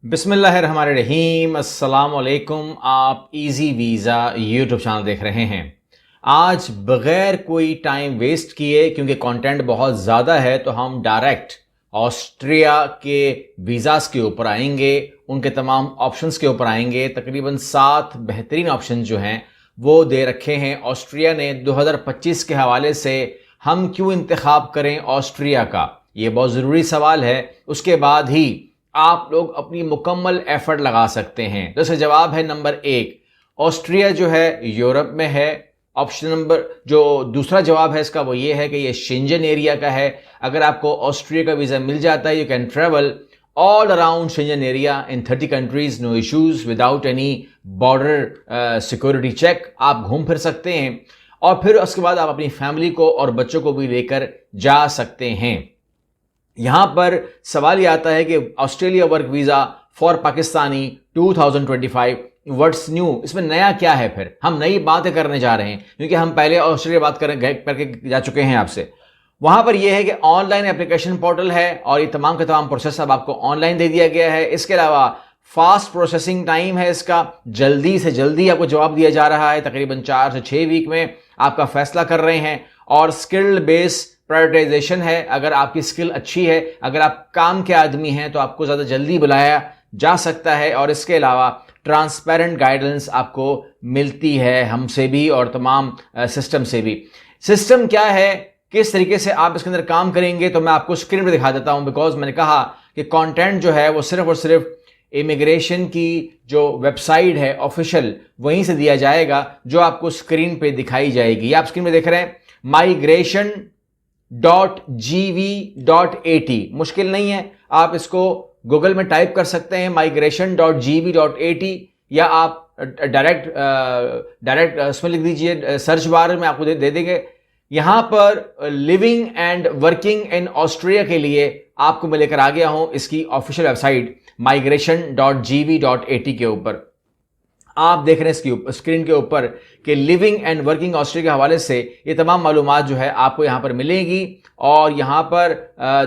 बिस्मिल्लाहिर्रहमानिर्रहीम। अस्सलाम वालेकुम। आप इजी वीज़ा यूट्यूब चैनल देख रहे हैं। आज बग़ैर कोई टाइम वेस्ट किए, क्योंकि कंटेंट बहुत ज़्यादा है, तो हम डायरेक्ट ऑस्ट्रिया के वीज़ास के ऊपर आएंगे, उनके तमाम ऑप्शंस के ऊपर आएंगे। तकरीबन 7 बेहतरीन ऑप्शन जो हैं वो दे रखे हैं ऑस्ट्रिया ने 2025 के हवाले से। हम क्यों इंतखाब करें ऑस्ट्रिया का, ये बहुत ज़रूरी सवाल है। उसके बाद ही आप लोग अपनी मुकम्मल एफर्ट लगा सकते हैं। तो इसका जवाब है नंबर 1, ऑस्ट्रिया जो है यूरोप में है। ऑप्शन नंबर जो दूसरा जवाब है इसका वो ये है कि ये शेंजन एरिया का है। अगर आपको ऑस्ट्रिया का वीज़ा मिल जाता है, you can travel all around Schengen area in 30 countries, no issues, without any border security check. आप घूम फिर सकते हैं और फिर उसके बाद आप अपनी फैमिली को और बच्चों को भी लेकर जा सकते हैं। यहां पर सवाल ये आता है कि Australia work visa for Pakistani 2025 what's new, इसमें नया क्या है। फिर हम नई बातें करने जा रहे हैं, क्योंकि हम पहले ऑस्ट्रेलिया बात करके जा चुके हैं आपसे। वहां पर यह है कि ऑनलाइन एप्लीकेशन पोर्टल है और ये तमाम के तमाम प्रोसेस अब आपको ऑनलाइन दे दिया गया है। इसके अलावा फास्ट प्रोसेसिंग टाइम है इसका, जल्दी से जल्दी आपको जवाब दिया जा रहा है। तकरीबन 4 से 6 वीक में आपका फैसला कर रहे हैं। और स्किल्ड बेस प्रायोरिटाइजेशन है। अगर आपकी स्किल अच्छी है, अगर आप काम के आदमी हैं, तो आपको ज़्यादा जल्दी बुलाया जा सकता है। और इसके अलावा ट्रांसपेरेंट गाइडेंस आपको मिलती है हमसे भी और तमाम सिस्टम से भी। सिस्टम क्या है, किस तरीके से आप इसके अंदर काम करेंगे, तो मैं आपको स्क्रीन पर दिखा देता हूं। बिकॉज मैंने कहा कि कंटेंट जो है वो सिर्फ और सिर्फ इमिग्रेशन की जो वेबसाइट है ऑफिशियल, वहीं से दिया जाएगा, जो आपको स्क्रीन पे दिखाई जाएगी। ये आप स्क्रीन पे देख रहे हैं, migration.gv.at। मुश्किल नहीं है, आप इसको गूगल में टाइप कर सकते हैं migration.gv.at, या आप डायरेक्ट उसमें लिख दीजिए, सर्च बार में आपको दे देंगे। यहां पर living and working in Austria के लिए आपको मैं लेकर आ गया हूं इसकी ऑफिशियल वेबसाइट migration.gv.at के ऊपर। आप देख रहे हैं इसकी स्क्रीन के ऊपर कि लिविंग एंड वर्किंग ऑस्ट्रिया के हवाले से ये तमाम मालूमात जो है आपको यहाँ पर मिलेगी। और यहाँ पर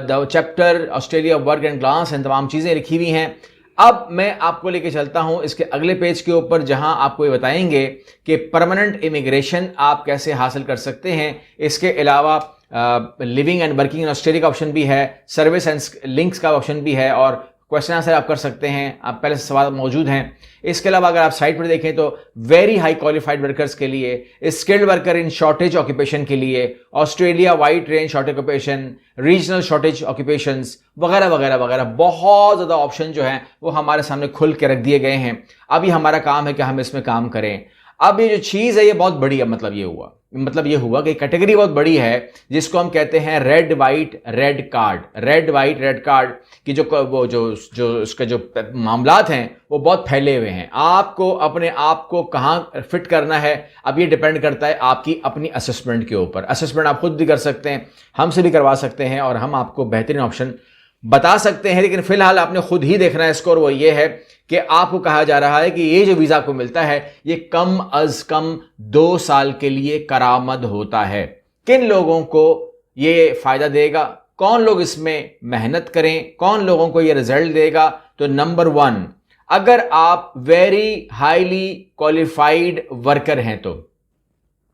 the chapter Australia work and class and तमाम चीज़ें लिखी हुई हैं। अब मैं आपको लेके चलता हूँ इसके अगले पेज के ऊपर, जहाँ आपको ये बताएंगे कि परमानेंट इमिग्रेशन आप कैसे हासिल कर सकते हैं। इसके अलावा living and working in Australia का ऑप्शन भी है, सर्विस एंड लिंक्स का ऑप्शन भी है, और क्वेश्चन आंसर आप कर सकते हैं। आप पहले से सवाल मौजूद हैं। इसके अलावा अगर आप साइट पर देखें तो वेरी हाई क्वालिफाइड वर्कर्स के लिए, skilled worker in shortage occupation के लिए, Australia wide range shortage occupation, regional shortage occupations वगैरह वगैरह वगैरह, बहुत ज़्यादा ऑप्शन जो हैं वो हमारे सामने खुल के रख दिए गए हैं। अभी हमारा काम है कि हम इसमें काम करें। अब ये जो चीज़ है ये बहुत बड़ी है। मतलब ये हुआ कि कैटेगरी बहुत बड़ी है, जिसको हम कहते हैं red white red card. Red white red card की जो उसके जो मामलात हैं वो बहुत फैले हुए हैं। आपको अपने आप को कहाँ फिट करना है, अब ये डिपेंड करता है आपकी अपनी असेसमेंट के ऊपर। असेसमेंट आप खुद भी कर सकते हैं, हमसे भी करवा सकते हैं, और हम आपको बेहतरीन ऑप्शन बता सकते हैं। लेकिन फिलहाल आपने खुद ही देखना है इसको, और वो ये है कि आपको कहा जा रहा है कि ये जो वीज़ा को मिलता है ये कम अज कम 2 साल के लिए करामद होता है। किन लोगों को ये फ़ायदा देगा, कौन लोग इसमें मेहनत करें, कौन लोगों को ये रिजल्ट देगा। तो नंबर 1, अगर आप वेरी हाईली क्वालिफाइड वर्कर हैं तो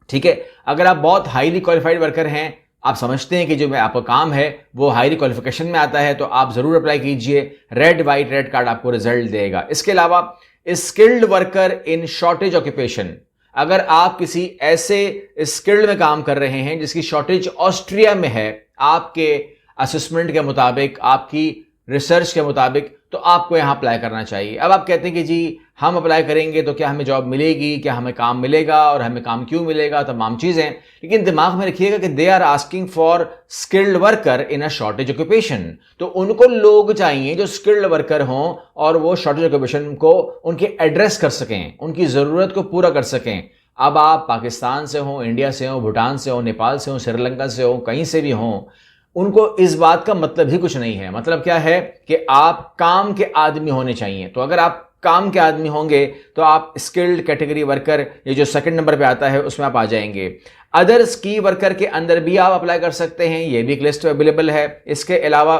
ठीक है। अगर आप बहुत हाईली क्वालिफाइड वर्कर हैं, आप समझते हैं कि जो आपका काम है वो हाई क्वालिफिकेशन में आता है, तो आप जरूर अप्लाई कीजिए। रेड वाइट रेड कार्ड आपको रिजल्ट देगा। इसके अलावा skilled worker in shortage occupation, अगर आप किसी ऐसे स्किल्ड में काम कर रहे हैं जिसकी शॉर्टेज ऑस्ट्रिया में है, आपके असेसमेंट के मुताबिक, आपकी रिसर्च के मुताबिक, तो आपको यहां अप्लाई करना चाहिए। अब आप कहते हैं कि जी हम अप्लाई करेंगे तो क्या हमें जॉब मिलेगी, क्या हमें काम मिलेगा, और हमें काम क्यों मिलेगा, तमाम चीज़ें। लेकिन दिमाग में रखिएगा कि they are asking for skilled worker in a shortage occupation, तो उनको लोग चाहिए जो स्किल्ड वर्कर हों और वो शॉर्टेज ऑक्यूपेशन को उनके एड्रेस कर सकें, उनकी ज़रूरत को पूरा कर सकें। अब आप पाकिस्तान से हों, इंडिया से हों, भूटान से हों, नेपाल से हों, श्रीलंका से हों, कहीं से भी हों, उनको इस बात का मतलब ही कुछ नहीं है। मतलब क्या है कि आप काम के आदमी होने चाहिए। तो अगर आप काम के आदमी होंगे तो आप स्किल्ड कैटेगरी वर्कर, ये जो सेकंड नंबर पे आता है, उसमें आप आ जाएंगे। अदर्स की वर्कर के अंदर भी आप अप्लाई कर सकते हैं, ये भी एक लिस्ट अवेलेबल है। इसके अलावा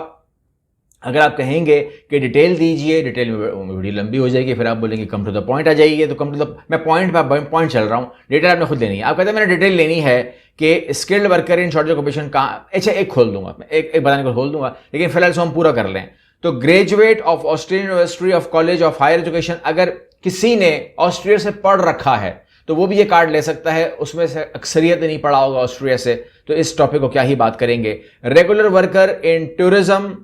अगर आप कहेंगे कि डिटेल दीजिए, डिटेल में वीडियो लंबी हो जाएगी, फिर आप बोलेंगे कम टू द पॉइंट आ जाइए, तो कम टू द मैं पॉइंट पे पॉइंट चल रहा हूँ, डिटेल आपने खुद लेनी है। आप कहते हैं मैंने डिटेल लेनी है कि skilled worker in shortage occupation कहाँ, अच्छा एक खोल दूंगा, एक बताने को खोल दूंगा, लेकिन फिलहाल इसको हम पूरा कर लें। तो graduate of Austrian university of college of higher education, अगर किसी ने ऑस्ट्रिया से पढ़ रखा है तो वो भी ये कार्ड ले सकता है, उसमें से अक्सरियत नहीं पढ़ा होगा ऑस्ट्रिया से, तो इस टॉपिक को क्या ही बात करेंगे। Regular worker in tourism,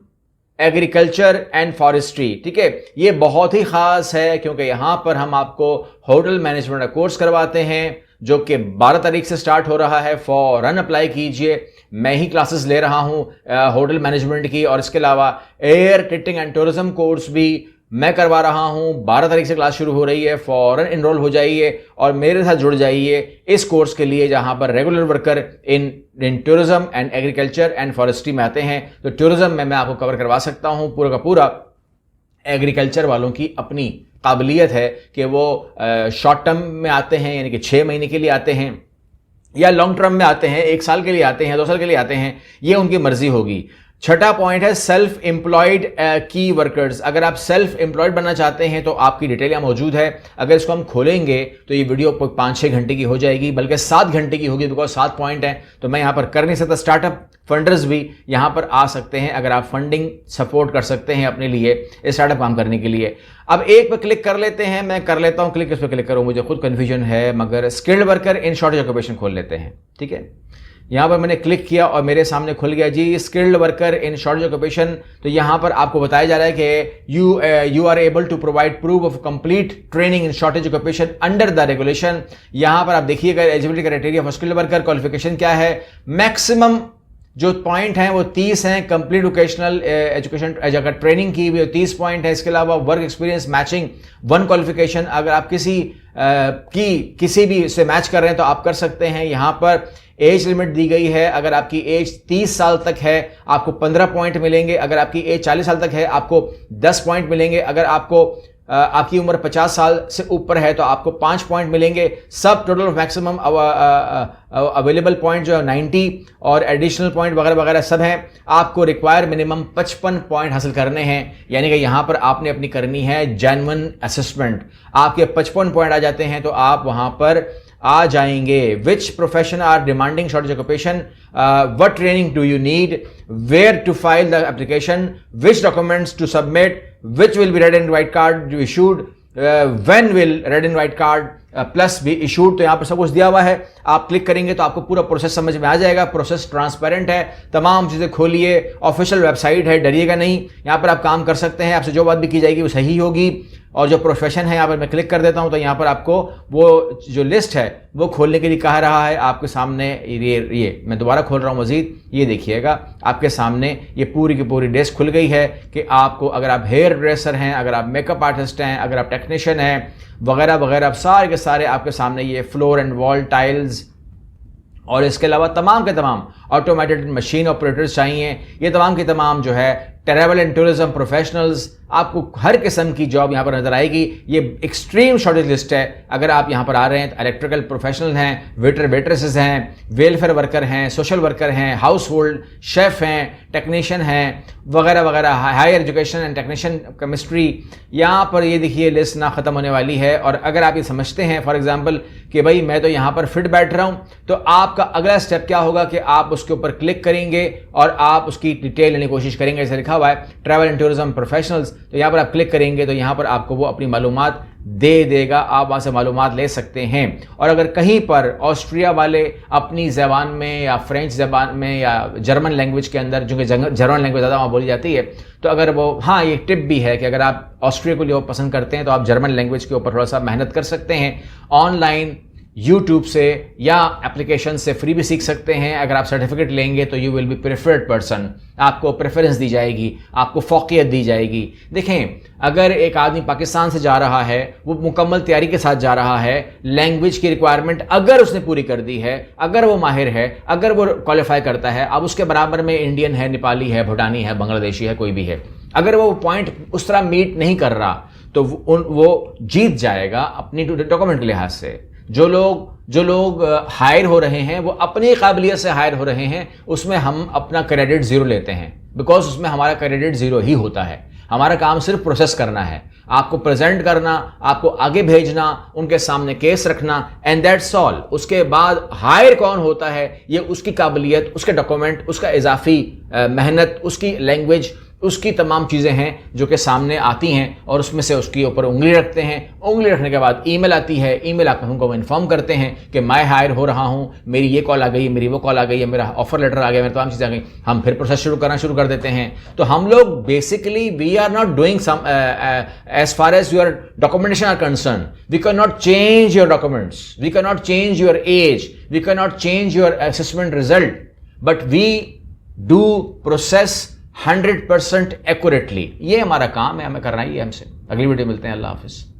agriculture and forestry, ठीक है, ये बहुत ही खास है क्योंकि यहां पर हम आपको होटल मैनेजमेंट का कोर्स करवाते हैं जो कि 12 तारीख से स्टार्ट हो रहा है। फौरन अप्लाई कीजिए, मैं ही क्लासेस ले रहा हूं होटल मैनेजमेंट की, और इसके अलावा air ticketing and tourism course भी मैं करवा रहा हूं। 12 तारीख से क्लास शुरू हो रही है, फौरन इनरोल हो जाइए और मेरे साथ जुड़ जाइए इस कोर्स के लिए जहां पर regular worker in tourism and agriculture and forestry में आते हैं। तो टूरिज्म में मैं आपको कवर करवा सकता हूं पूरा का पूरा। एग्रीकल्चर वालों की अपनी काबिलियत है कि वो शॉर्ट टर्म में आते हैं, यानी कि 6 महीने के लिए आते हैं, या लॉन्ग टर्म में आते हैं, 1 साल के लिए आते हैं, 2 साल के लिए आते हैं, ये उनकी मर्जी होगी। छठा पॉइंट है सेल्फ एम्प्लॉयड की वर्कर्स। अगर आप सेल्फ एम्प्लॉयड बनना चाहते हैं तो आपकी डिटेल यहाँ मौजूद है। अगर इसको हम खोलेंगे तो ये वीडियो 5-6 घंटे की हो जाएगी, बल्कि 7 घंटे की होगी, बिकॉज 7 पॉइंट है तो मैं यहाँ पर कर नहीं सकता। स्टार्टअप फंडर्स भी यहाँ पर आ सकते हैं अगर आप फंडिंग सपोर्ट कर सकते हैं अपने लिए स्टार्टअप काम करने के लिए। अब एक पर क्लिक कर लेते हैं, मैं कर लेता हूँ क्लिक, इस पर क्लिक करूँ, मुझे खुद कन्फ्यूजन है, मगर skilled worker in shortage occupation खोल लेते हैं। ठीक है, यहां पर मैंने क्लिक किया और मेरे सामने खुल गया जी skilled worker in shortage occupation. तो यहां पर आपको बताया जा रहा है कि you are able to provide proof of complete training in shortage occupation under the regulation. यहां पर आप देखिएगा eligibility criteria for skilled worker, qualification क्या है, मैक्सिमम जो पॉइंट हैं वो 30 हैं। कंप्लीट वोकेशनल एजुकेशन अगर ट्रेनिंग की भी 30 पॉइंट है। इसके अलावा वर्क एक्सपीरियंस मैचिंग 1 क्वालिफिकेशन, अगर आप किसी भी से मैच कर रहे हैं तो आप कर सकते हैं। यहां पर एज लिमिट दी गई है, अगर आपकी एज 30 साल तक है आपको 15 पॉइंट मिलेंगे, अगर आपकी एज 40 साल तक है आपको 10 पॉइंट मिलेंगे, अगर आपकी उम्र 50 साल से ऊपर है तो आपको 5 पॉइंट मिलेंगे। सब टोटल मैक्सिमम अवेलेबल पॉइंट जो है 90 और एडिशनल पॉइंट वगैरह वगैरह सब हैं। आपको रिक्वायर मिनिमम 55 पॉइंट हासिल करने हैं, यानी कि यहां पर आपने अपनी करनी है जेन्युइन असेसमेंट। आपके 55 पॉइंट आ जाते हैं तो आप वहां पर आ जाएंगे। Which profession are demanding shortage occupation, what training do you need, where to file the application, which documents to submit, which will be red and white card issued, when will red and white card plus भी issued. तो यहां पर सब कुछ दिया हुआ है, आप क्लिक करेंगे तो आपको पूरा प्रोसेस समझ में आ जाएगा। प्रोसेस ट्रांसपेरेंट है, तमाम चीजें खोलिए, ऑफिशियल वेबसाइट है, डरिएगा नहीं, यहां पर आप काम कर सकते हैं, आपसे जो बात भी की जाएगी वो सही होगी। और जो प्रोफेशन है यहां पर मैं क्लिक कर देता हूं तो यहां पर आपको वो जो लिस्ट है वो खोलने के लिए कह रहा है। आपके सामने ये मैं दोबारा खोल रहा हूं मजीद, ये देखिएगा आपके सामने ये पूरी की पूरी डेस्क खुल गई है कि आपको, अगर आप हेयर ड्रेसर हैं, अगर आप मेकअप आर्टिस्ट हैं, अगर आप टेक्नीशियन हैं वगैरह वगैरह, सारे के सारे आपके सामने ये फ्लोर एंड वॉल टाइल्स और इसके अलावा तमाम के तमाम ऑटोमेटेड मशीन ऑपरेटर्स चाहिए। ये तमाम के तमाम जो है ट्रैवल एंड टूरिज्म प्रोफेशनल्स, आपको हर किस्म की जॉब यहाँ पर नजर आएगी। ये एक्सट्रीम शॉर्टेज लिस्ट है। अगर आप यहाँ पर आ रहे हैं तो इलेक्ट्रिकल प्रोफेशनल हैं, वेटर वेट्रेसेस हैं, वेलफेयर वर्कर हैं, सोशल वर्कर हैं, हाउस होल्ड शेफ हैं, टेक्नीशियन हैं वगैरह वगैरह, higher education and technician chemistry. यहाँ पर ये देखिए लिस्ट ना ख़त्म होने वाली है। और अगर आप ये समझते हैं फॉर एग्जाम्पल कि भाई मैं तो यहाँ पर फिट बैठ रहा हूँ, तो आपका अगला स्टेप क्या होगा कि आप उसके ऊपर क्लिक करेंगे और आप उसकी डिटेल लेने की कोशिश करेंगे। जैसे लिखा हुआ है ट्रैवल एंड टूरिज्म प्रोफेशनल्स, तो यहाँ पर आप क्लिक करेंगे तो यहाँ पर आपको वो अपनी मालूमात दे देगा, आप वहाँ से मालूमात ले सकते हैं। और अगर कहीं पर ऑस्ट्रिया वाले अपनी ज़बान में या फ्रेंच ज़बान में या जर्मन लैंग्वेज के अंदर, जो कि जर्मन लैंग्वेज ज़्यादा वहाँ बोली जाती है, तो अगर वो, हाँ ये टिप भी है कि अगर आप ऑस्ट्रिया को लिए पसंद करते हैं तो आप जर्मन लैंग्वेज के ऊपर थोड़ा सा मेहनत कर सकते हैं। ऑनलाइन यूट्यूब से या एप्लीकेशन से फ्री भी सीख सकते हैं। अगर आप सर्टिफिकेट लेंगे तो you will be preferred person, आपको प्रेफरेंस दी जाएगी, आपको फौकियत दी जाएगी। देखें, अगर एक आदमी पाकिस्तान से जा रहा है, वो मुकम्मल तैयारी के साथ जा रहा है, लैंग्वेज की रिक्वायरमेंट अगर उसने पूरी कर दी है, अगर वो माहिर है, अगर वो क्वालिफाई करता है, अब उसके बराबर में इंडियन है, नेपाली है, भूटानी है, बांग्लादेशी है, कोई भी है, अगर वो पॉइंट उस तरह मीट नहीं कर रहा तो वो जीत जाएगा अपनी डॉक्यूमेंट के लिहाज से। जो लोग हायर हो रहे हैं वो अपनी काबिलियत से हायर हो रहे हैं, उसमें हम अपना क्रेडिट ज़ीरो लेते हैं, बिकॉज उसमें हमारा क्रेडिट ज़ीरो ही होता है। हमारा काम सिर्फ प्रोसेस करना है, आपको प्रेजेंट करना, आपको आगे भेजना, उनके सामने केस रखना, एंड दैट्स ऑल। उसके बाद हायर कौन होता है, ये उसकी काबिलियत, उसके डॉक्यूमेंट, उसका इजाफी मेहनत, उसकी लैंग्वेज, उसकी तमाम चीज़ें हैं जो कि सामने आती हैं, और उसमें से उसके ऊपर उंगली रखते हैं। उंगली रखने के बाद ईमेल आती है, ईमेल आकर हमको इन्फॉर्म करते हैं कि मैं हायर हो रहा हूं, मेरी ये कॉल आ गई है, मेरी वो कॉल आ गई है, मेरा ऑफर लेटर आ गया, मेरी तमाम चीज़ें आ गई। हम फिर प्रोसेस शुरू कर देते हैं। तो हम लोग basically we are not doing some as far as your documentation are concern, we can not change your documents, we can not change your age, we can not change your assessment result, but we do process 100% accurately. ये हमारा काम है, हमें करना ही है हमसे। अगली video मिलते हैं। अल्लाह हाफिज़।